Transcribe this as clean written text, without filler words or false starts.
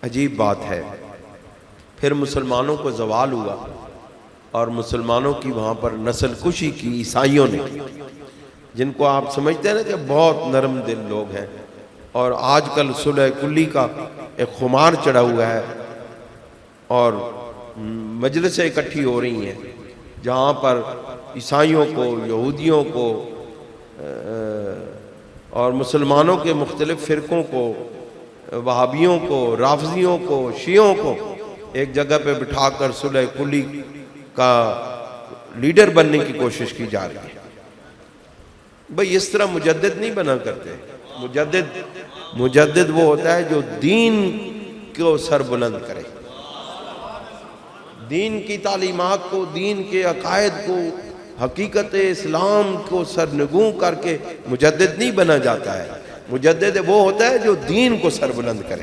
عجیب بات ہے۔ پھر مسلمانوں کو زوال ہوا اور مسلمانوں کی وہاں پر نسل کشی کی عیسائیوں نے، جن کو آپ سمجھتے ہیں نا کہ بہت نرم دل لوگ ہیں، اور آج کل صلح کلی کا ایک خمار چڑھا ہوا ہے اور مجلسیں اکٹھی ہو رہی ہیں جہاں پر عیسائیوں کو، یہودیوں کو اور مسلمانوں کے مختلف فرقوں کو، وہابیوں کو، رافضیوں کو، شیعوں کو ایک جگہ پہ بٹھا کر صلح کلی کا لیڈر بننے کی کوشش کی جا رہی ہے۔ بھئی اس طرح مجدد نہیں بنا کرتے۔ مجدد وہ ہوتا ہے جو دین کو سر بلند کرے، دین کی تعلیمات کو، دین کے عقائد کو، حقیقت اسلام کو سرنگوں کر کے مجدد نہیں بنا جاتا ہے۔ مجدد وہ ہوتا ہے جو دین کو سر بلند کرے۔